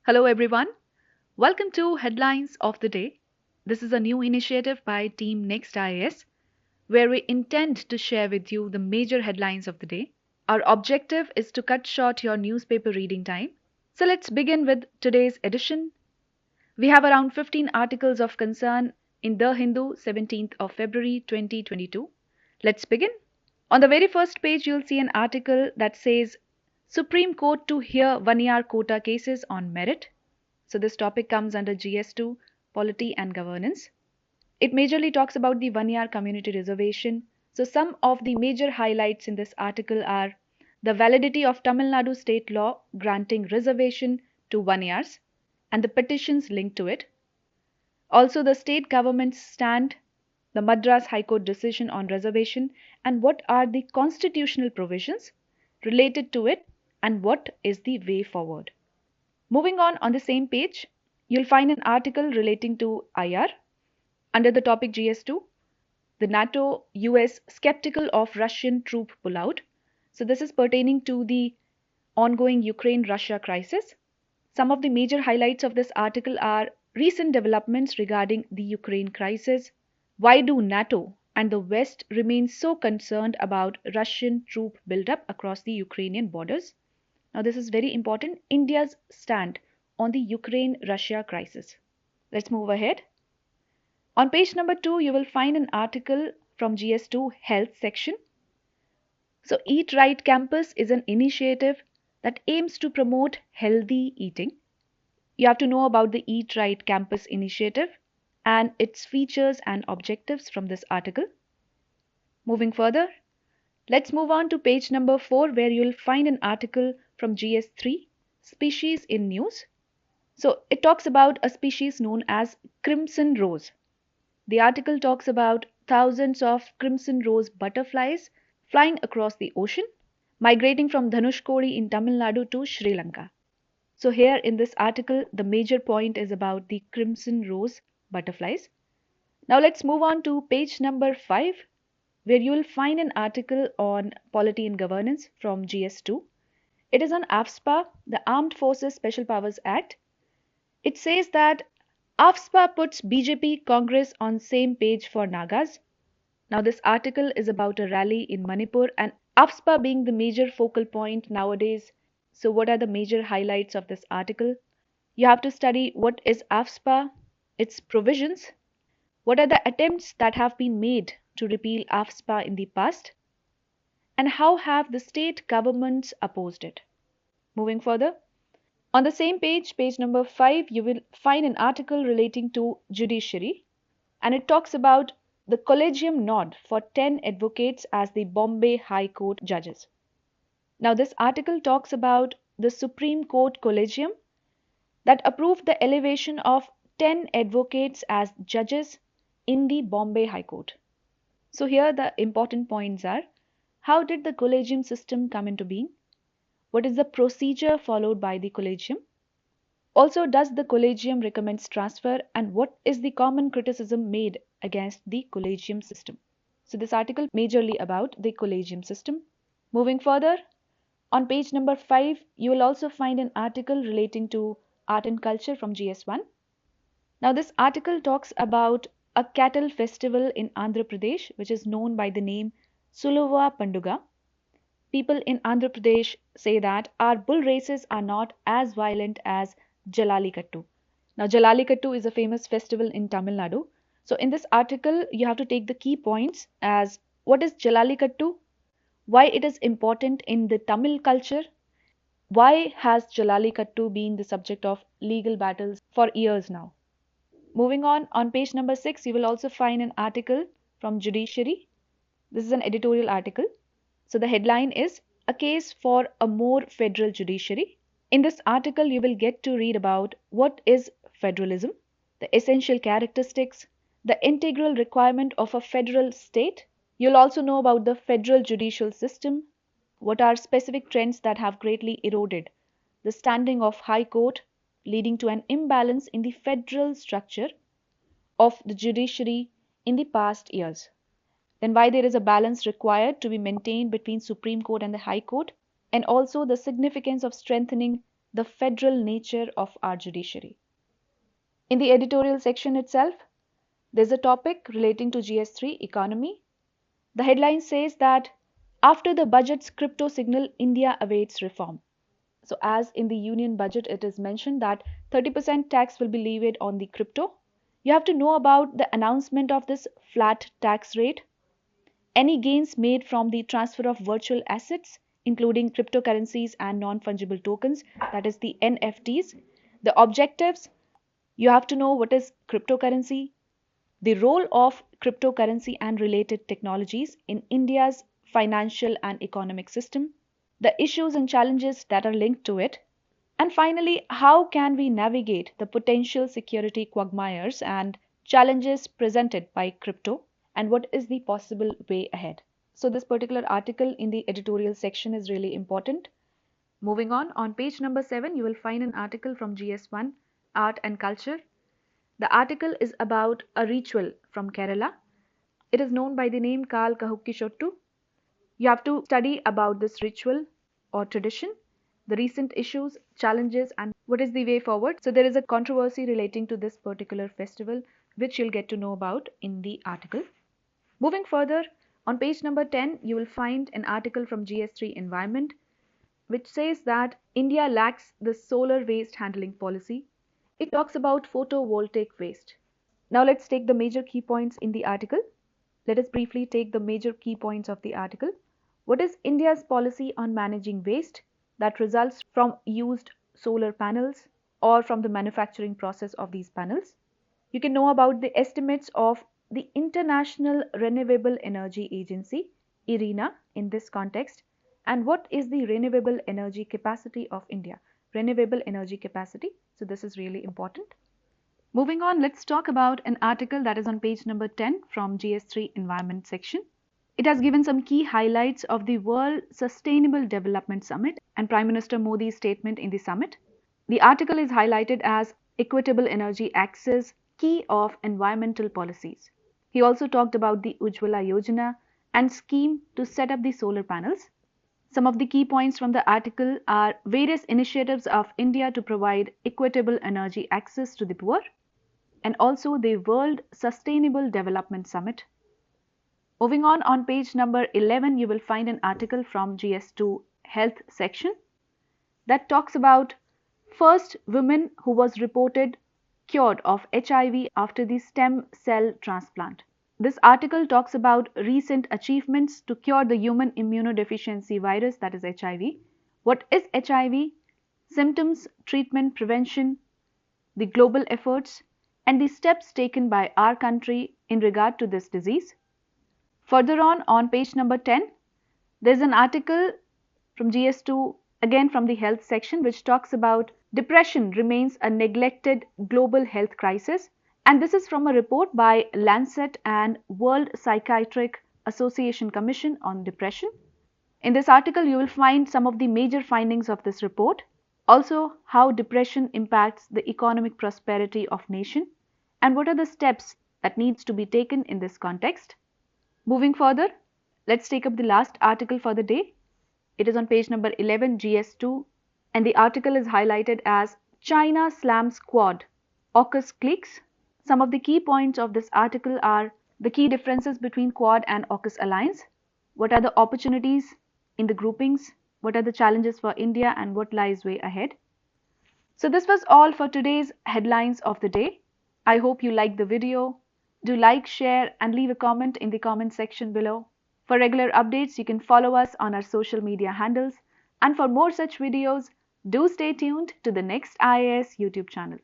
Hello, everyone. Welcome to Headlines of the Day. This is a new initiative by Team Next IAS where we intend to share with you the major headlines of the day. Our objective is to cut short your newspaper reading time. So let's begin with today's edition. We have around 15 articles of concern in The Hindu, 17th of February 2022. Let's begin. On the very first page, you'll see an article that says Supreme Court to hear 1 year quota cases on merit. So this topic comes under GS2, Polity and Governance. It majorly talks about the 1 year community reservation. So some of the major highlights in this article are the validity of Tamil Nadu state law granting reservation to 1 years and the petitions linked to it. Also the state government's stand, the Madras High Court decision on reservation, and what are the constitutional provisions related to it and what is the way forward. Moving on the same page, you'll find an article relating to IR under the topic GS2, the NATO US skeptical of Russian troop pullout. So this is pertaining to the ongoing Ukraine Russia crisis. Some of the major highlights of this article are recent developments regarding the Ukraine crisis. Why do NATO and the West remain so concerned about Russian troop buildup across the Ukrainian borders? Now, this is very important. India's stand on the Ukraine Russia crisis. Let's move ahead. On page number 2, you will find an article from GS2 Health section. So, Eat Right Campus is an initiative that aims to promote healthy eating. You have to know about the Eat Right Campus initiative and its features and objectives from this article. Moving further, let's move on to page number 4 where you'll find an article from GS3, Species in News. So it talks about a species known as crimson rose. The article talks about thousands of crimson rose butterflies flying across the ocean, migrating from Dhanushkodi in Tamil Nadu to Sri Lanka. So here in this article, the major point is about the crimson rose butterflies. Now let's move on to page number 5, where you will find an article on polity and governance from GS2. It is on AFSPA, the Armed Forces Special Powers Act. It says that AFSPA puts BJP Congress on same page for Nagas. Now this article is about a rally in Manipur and AFSPA being the major focal point nowadays. So what are the major highlights of this article? You have to study what is AFSPA, its provisions, what are the attempts that have been made to repeal AFSPA in the past, and how have the state governments opposed it. Moving further, on the same page, page number 5, you will find an article relating to judiciary, and it talks about the collegium nod for 10 advocates as the Bombay High Court judges. Now, this article talks about the Supreme Court collegium that approved the elevation of 10 advocates as judges in the Bombay High Court. So here the important points are: how did the collegium system come into being? What is the procedure followed by the collegium? Also, does the collegium recommends transfer, and what is the common criticism made against the collegium system? So this article majorly about the collegium system. Moving further, on page number 5, you will also find an article relating to art and culture from GS1. Now this article talks about a cattle festival in Andhra Pradesh which is known by the name Suluva Panduga. People in Andhra Pradesh say that our bull races are not as violent as Jallalikattu. Now Jallalikattu is a famous festival in Tamil Nadu. So in this article you have to take the key points as what is Jallalikattu, why it is important in the Tamil culture, why has Jallalikattu been the subject of legal battles for years now. Moving on page number 6, you will also find an article from Judiciary. This is an editorial article. So the headline is A Case for a More Federal Judiciary. In this article, you will get to read about what is federalism, the essential characteristics, the integral requirement of a federal state. You'll also know about the federal judicial system, what are specific trends that have greatly eroded the standing of High Court, leading to an imbalance in the federal structure of the judiciary in the past years. Then why there is a balance required to be maintained between Supreme Court and the High Court, and also the significance of strengthening the federal nature of our judiciary. In the editorial section itself, there's a topic relating to GS3 economy. The headline says that after the budget's crypto signal, India awaits reform. So, as in the union budget, it is mentioned that 30% tax will be levied on the crypto. You have to know about the announcement of this flat tax rate, any gains made from the transfer of virtual assets, including cryptocurrencies and non fungible tokens, that is the NFTs, the objectives. You have to know what is cryptocurrency, the role of cryptocurrency and related technologies in India's financial and economic system, the issues and challenges that are linked to it, and finally, how can we navigate the potential security quagmires and challenges presented by crypto, and what is the possible way ahead. So, this particular article in the editorial section is really important. Moving on page number 7, you will find an article from GS1 Art and Culture. The article is about a ritual from Kerala. It is known by the name Kal Kahukkishottu. You have to study about this ritual or tradition, the recent issues, challenges, and what is the way forward. So, there is a controversy relating to this particular festival, which you'll get to know about in the article. Moving further, on page number 10, you will find an article from GS3 Environment, which says that India lacks the solar waste handling policy. It talks about photovoltaic waste. Now, let's take the major key points in the article. Let us briefly take the major key points of the article. What is India's policy on managing waste that results from used solar panels or from the manufacturing process of these panels? You can know about the estimates of the International Renewable Energy Agency, IRENA, in this context, and what is the renewable energy capacity of India. Renewable energy capacity. So, this is really important. Moving on, let's talk about an article that is on page number 10 from GS3 Environment section. It has given some key highlights of the World Sustainable Development Summit and Prime Minister Modi's statement in the summit. The article is highlighted as Equitable Energy Access, Key of Environmental Policies. He also talked about the Ujjwala Yojana and scheme to set up the solar panels. Some of the key points from the article are various initiatives of India to provide equitable energy access to the poor, and also the World Sustainable Development Summit. Moving on page number 11, you will find an article from GS2 Health section that talks about first woman who was reported cured of HIV after the stem cell transplant. This article talks about recent achievements to cure the human immunodeficiency virus, that is HIV. What is HIV? Symptoms, treatment, prevention, the global efforts, and the steps taken by our country in regard to this disease. Further on page number 10, there is an article from GS2, again from the health section, which talks about depression remains a neglected global health crisis. And this is from a report by Lancet and World Psychiatric Association Commission on Depression. In this article, you will find some of the major findings of this report. Also, how depression impacts the economic prosperity of nation and what are the steps that needs to be taken in this context. Moving further, let's take up the last article for the day. It is on page number 11, GS2, and the article is highlighted as China slams Quad, AUKUS cliques. Some of the key points of this article are the key differences between Quad and AUKUS alliance, what are the opportunities in the groupings, what are the challenges for India, and what lies way ahead. So this was all for today's headlines of the day. I hope you liked the video. Do like, share, and leave a comment in the comment section below. For regular updates, you can follow us on our social media handles. And for more such videos, do stay tuned to the Next IAS YouTube channel.